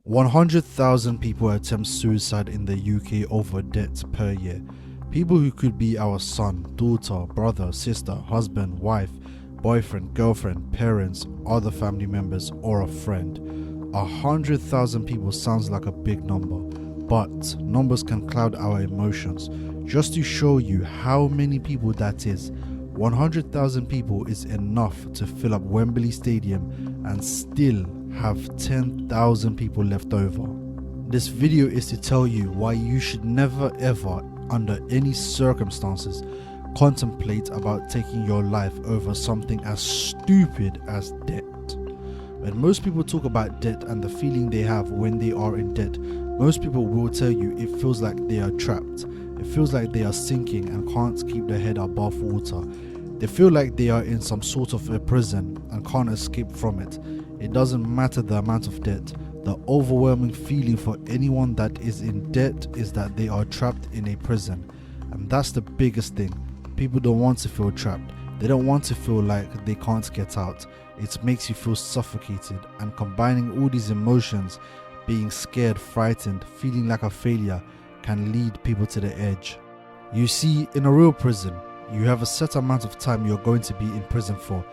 100,000 people attempt suicide in the UK over debt per year. People who could be our son, daughter, brother, sister, husband, wife, boyfriend, girlfriend, parents, other family members, or a friend. 100,000 people sounds like a big number, but numbers can cloud our emotions. Just to show you how many people that is, 100,000 people is enough to fill up Wembley Stadium and still have 10,000 people left over. This video is to tell you why you should never ever, under any circumstances, contemplate about taking your life over something as stupid as debt. When most people talk about debt and the feeling they have when they are in debt, most people will tell you it feels like they are trapped. It feels like they are sinking and can't keep their head above water. They feel like they are in some sort of a prison and can't escape from it. It doesn't matter the amount of debt. The overwhelming feeling for anyone that is in debt is that they are trapped in a prison. And that's the biggest thing. People don't want to feel trapped. They don't want to feel like they can't get out. It makes you feel suffocated, and combining all these emotions, being scared, frightened, feeling like a failure, can lead people to the edge. You see, in a real prison, you have a set amount of time you're going to be in prison for,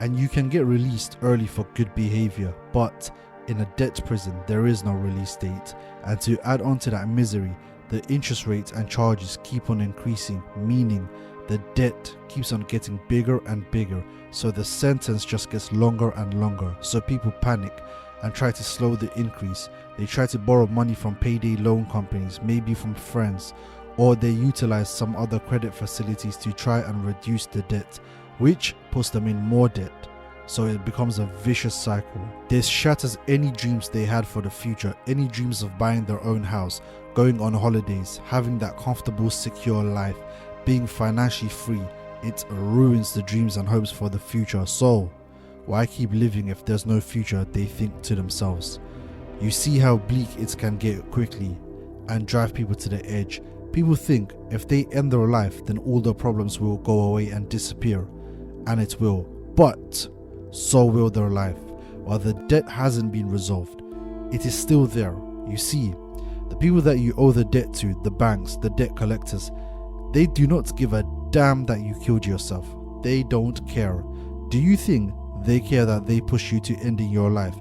and you can get released early for good behavior. But in a debt prison, there is no release date, and to add on to that misery, the interest rates and charges keep on increasing, meaning the debt keeps on getting bigger and bigger, so the sentence just gets longer and longer. So people panic and try to slow the increase. They try to borrow money from payday loan companies, maybe from friends, or they utilize some other credit facilities to try and reduce the debt, which puts them in more debt. So it becomes a vicious cycle. This shatters any dreams they had for the future, any dreams of buying their own house, going on holidays, having that comfortable, secure life, being financially free. It ruins the dreams and hopes for the future. So why keep living if there's no future, they think to themselves. You see how bleak it can get quickly and drive people to the edge. People think if they end their life, then all their problems will go away and disappear. And it will. But so will their life. While the debt hasn't been resolved, it is still there. You see, the people that you owe the debt to, the banks, the debt collectors, they do not give a damn that you killed yourself. They don't care. Do you think they care that they push you to ending your life?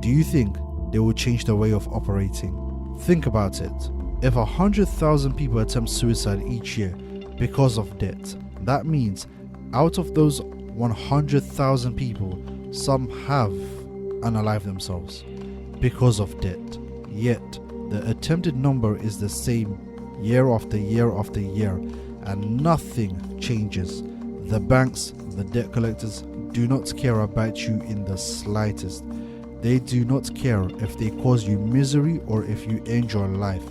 Do you think they will change their way of operating? Think about it. If 100,000 people attempt suicide each year because of debt, that means out of those 100,000 people, some have unalived themselves because of debt. Yet the attempted number is the same year after year after year, and nothing changes. The banks, the debt collectors do not care about you in the slightest. They do not care if they cause you misery or if you end your life.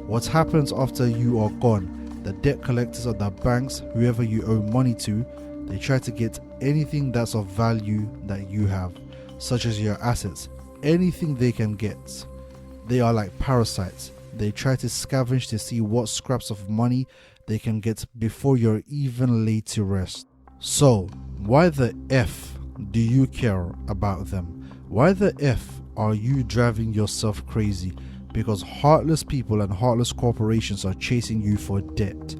What happens after you are gone? The debt collectors or the banks, whoever you owe money to, they try to get anything that's of value that you have, such as your assets, anything they can get. They are like parasites. They try to scavenge to see what scraps of money they can get before you're even laid to rest. So, why the F do you care about them? Why the F are you driving yourself crazy? Because heartless people and heartless corporations are chasing you for debt.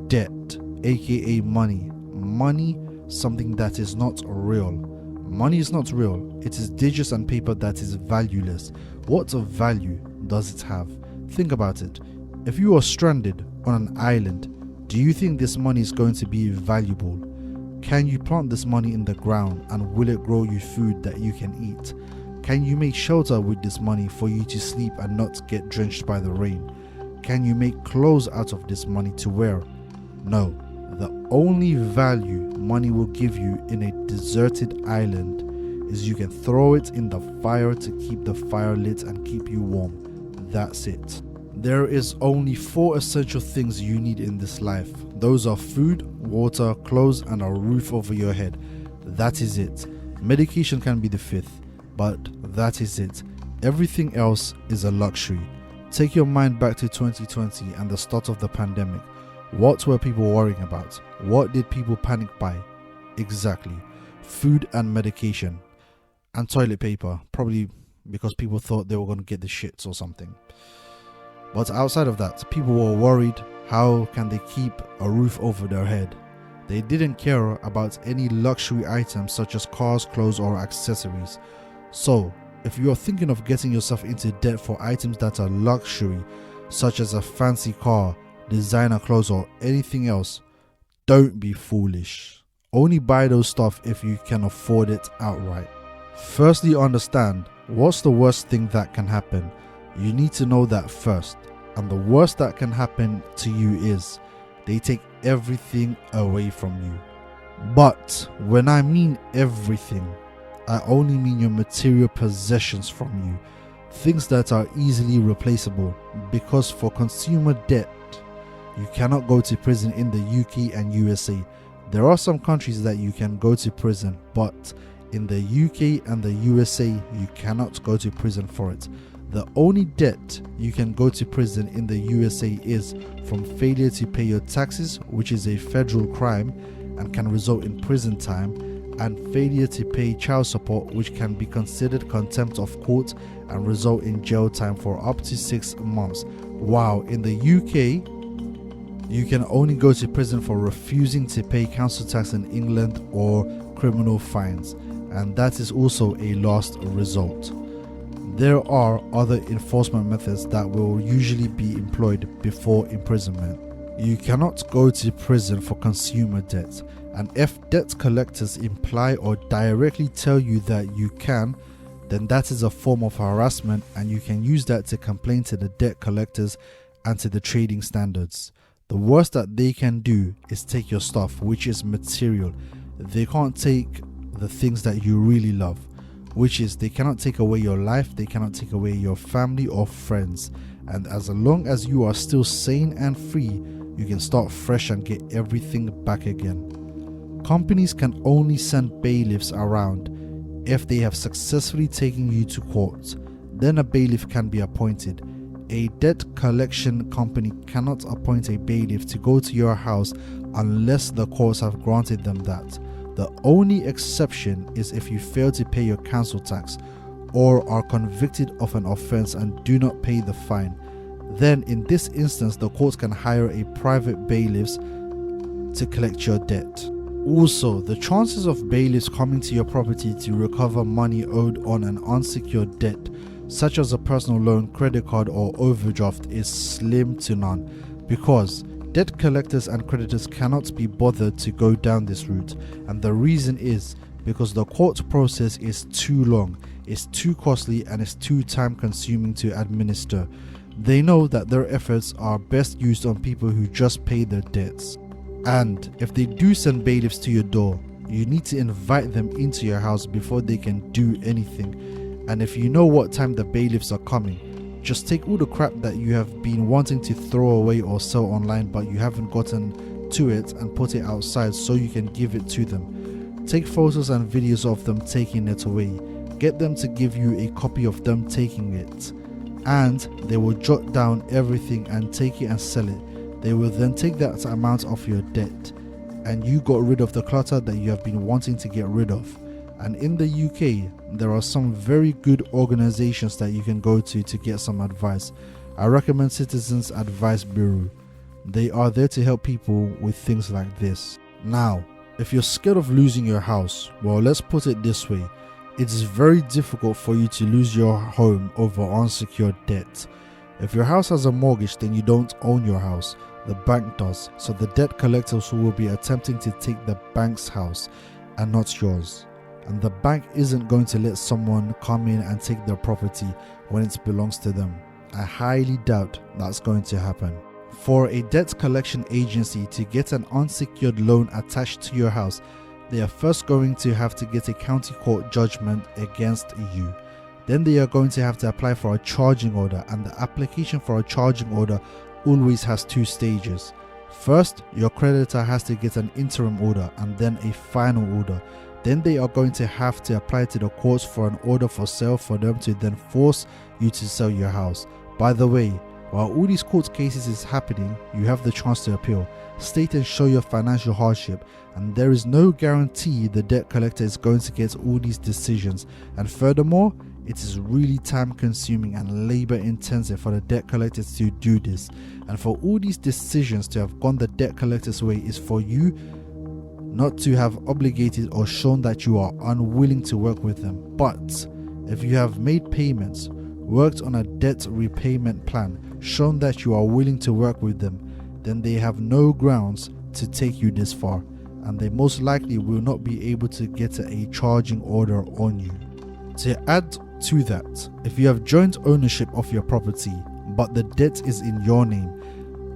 Debt, aka money. Money, something that is not real. Money is not real. It is digits and paper that is valueless. What of value does it have? Think about it. If you are stranded on an island, do you think this money is going to be valuable? Can you plant this money in the ground and will it grow you food that you can eat? Can you make shelter with this money for you to sleep and not get drenched by the rain? Can you make clothes out of this money to wear? No. The only value money will give you in a deserted island is you can throw it in the fire to keep the fire lit and keep you warm. That's it. There is only 4 essential things you need in this life. Those are food, water, clothes, and a roof over your head. That is it. Medication can be the 5th, but that is it. Everything else is a luxury. Take your mind back to 2020 and the start of the pandemic. What were people worrying about? What did people panic by? Exactly. Food and medication. And toilet paper. Probably because people thought they were going to get the shits or something. But outside of that, people were worried, how can they keep a roof over their head? They didn't care about any luxury items such as cars, clothes or accessories. So, if you are thinking of getting yourself into debt for items that are luxury, such as a fancy car, designer clothes or anything else, don't be foolish. Only buy those stuff if you can afford it outright. Firstly, understand what's the worst thing that can happen. You need to know that first. And the worst that can happen to you is they take everything away from you. But when I mean everything, I only mean your material possessions from you, things that are easily replaceable, because for consumer debt, you cannot go to prison in the UK and USA. There are some countries that you can go to prison, but in the UK and the USA, you cannot go to prison for it. The only debt you can go to prison in the USA is from failure to pay your taxes, which is a federal crime and can result in prison time, and failure to pay child support, which can be considered contempt of court and result in jail time for up to 6 months. While in the UK, you can only go to prison for refusing to pay council tax in England or criminal fines, and that is also a last resort. There are other enforcement methods that will usually be employed before imprisonment. You cannot go to prison for consumer debt, and if debt collectors imply or directly tell you that you can, then that is a form of harassment, and you can use that to complain to the debt collectors and to the trading standards. The worst that they can do is take your stuff, which is material. They can't take the things that you really love, which is they cannot take away your life, they cannot take away your family or friends. And as long as you are still sane and free, you can start fresh and get everything back again. Companies can only send bailiffs around if they have successfully taken you to court. Then a bailiff can be appointed. A debt collection company cannot appoint a bailiff to go to your house unless the courts have granted them that. The only exception is if you fail to pay your council tax or are convicted of an offense and do not pay the fine. Then in this instance, the courts can hire a private bailiffs to collect your debt. Also, the chances of bailiffs coming to your property to recover money owed on an unsecured debt, such as a personal loan, credit card or overdraft, is slim to none, because debt collectors and creditors cannot be bothered to go down this route, and the reason is because the court process is too long, it's too costly, and it's too time consuming to administer. They know that their efforts are best used on people who just pay their debts. And if they do send bailiffs to your door, you need to invite them into your house before they can do anything. And if you know what time the bailiffs are coming, just take all the crap that you have been wanting to throw away or sell online but you haven't gotten to it and put it outside so you can give it to them. Take photos and videos of them taking it away. Get them to give you a copy of them taking it, and they will jot down everything and take it and sell it. They will then take that amount off your debt, and you got rid of the clutter that you have been wanting to get rid of. And in the UK, there are some very good organizations that you can go to get some advice. I recommend Citizens Advice Bureau. They are there to help people with things like this. Now, if you're scared of losing your house, well, let's put it this way. It's very difficult for you to lose your home over unsecured debt. If your house has a mortgage, then you don't own your house. The bank does. So the debt collectors will be attempting to take the bank's house and not yours. And the bank isn't going to let someone come in and take their property when it belongs to them. I highly doubt that's going to happen. For a debt collection agency to get an unsecured loan attached to your house, they are first going to have to get a county court judgment against you. Then they are going to have to apply for a charging order, and the application for a charging order always has 2 stages. First, your creditor has to get an interim order and then a final order. Then they are going to have to apply to the courts for an order for sale for them to then force you to sell your house. By the way, while all these court cases is happening, you have the chance to appeal, state and show your financial hardship, and there is no guarantee the debt collector is going to get all these decisions. And furthermore, It is really time consuming and labor intensive for the debt collectors to do this, and for all these decisions to have gone the debt collectors' way is for you not to have obligated or shown that you are unwilling to work with them. But if you have made payments, worked on a debt repayment plan, shown that you are willing to work with them, then they have no grounds to take you this far, and they most likely will not be able to get a charging order on you. To add to that, if you have joint ownership of your property but the debt is in your name,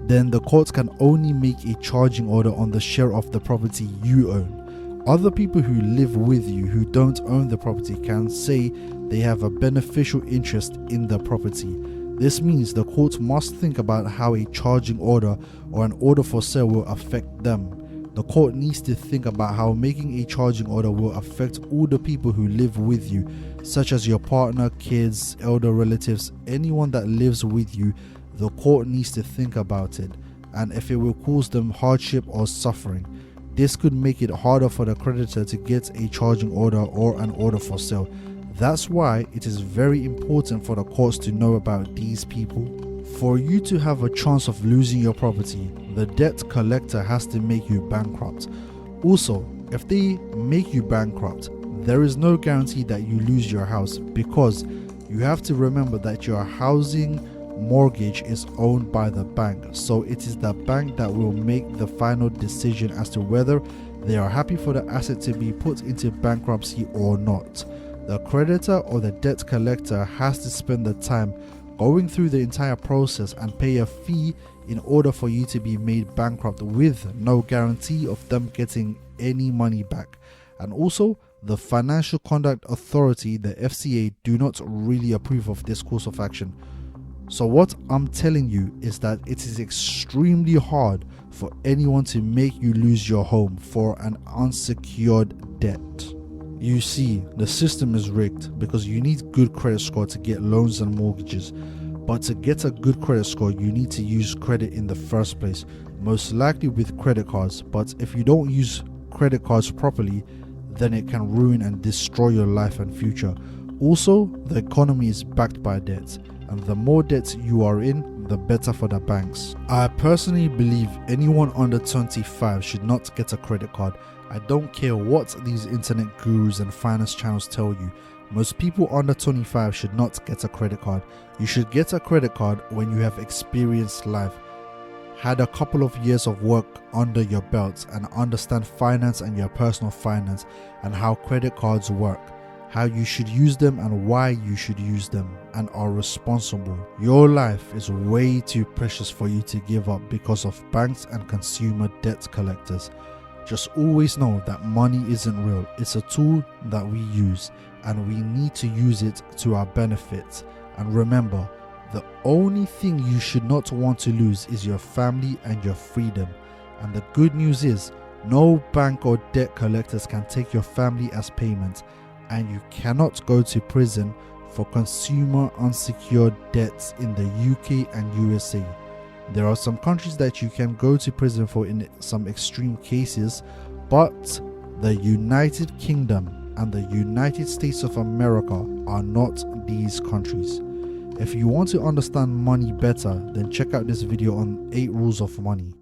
then the court can only make a charging order on the share of the property you own. Other people who live with you who don't own the property can say they have a beneficial interest in the property. This means the court must think about how a charging order or an order for sale will affect them. The court needs to think about how making a charging order will affect all the people who live with you, such as your partner, kids, elder relatives, anyone that lives with you. The court needs to think about it, and if it will cause them hardship or suffering. This could make it harder for the creditor to get a charging order or an order for sale. That's why it is very important for the courts to know about these people. For you to have a chance of losing your property, the debt collector has to make you bankrupt. Also, if they make you bankrupt, there is no guarantee that you lose your house, because you have to remember that your housing mortgage is owned by the bank, so it is the bank that will make the final decision as to whether they are happy for the asset to be put into bankruptcy or not. The creditor or the debt collector has to spend the time going through the entire process and pay a fee in order for you to be made bankrupt, with no guarantee of them getting any money back. And also, the Financial Conduct Authority, the FCA, do not really approve of this course of action. So what I'm telling you is that it is extremely hard for anyone to make you lose your home for an unsecured debt. You see, the system is rigged because you need good credit score to get loans and mortgages. But to get a good credit score, you need to use credit in the first place, most likely with credit cards. But if you don't use credit cards properly, then it can ruin and destroy your life and future. Also, the economy is backed by debt, and the more debt you are in, the better for the banks. I personally believe anyone under 25 should not get a credit card. I don't care what these internet gurus and finance channels tell you. Most people under 25 should not get a credit card. You should get a credit card when you have experienced life, had a couple of years of work under your belt, and understand finance and your personal finance and how credit cards work, how you should use them and why you should use them, and are responsible. Your life is way too precious for you to give up because of banks and consumer debt collectors. Just always know that money isn't real. It's a tool that we use, and we need to use it to our benefit. And remember, the only thing you should not want to lose is your family and your freedom. And the good news is, no bank or debt collectors can take your family as payment, and you cannot go to prison for consumer unsecured debts in the UK and USA. There are some countries that you can go to prison for in some extreme cases, but the United Kingdom and the United States of America are not these countries. If you want to understand money better, then check out this video on 8 rules of money.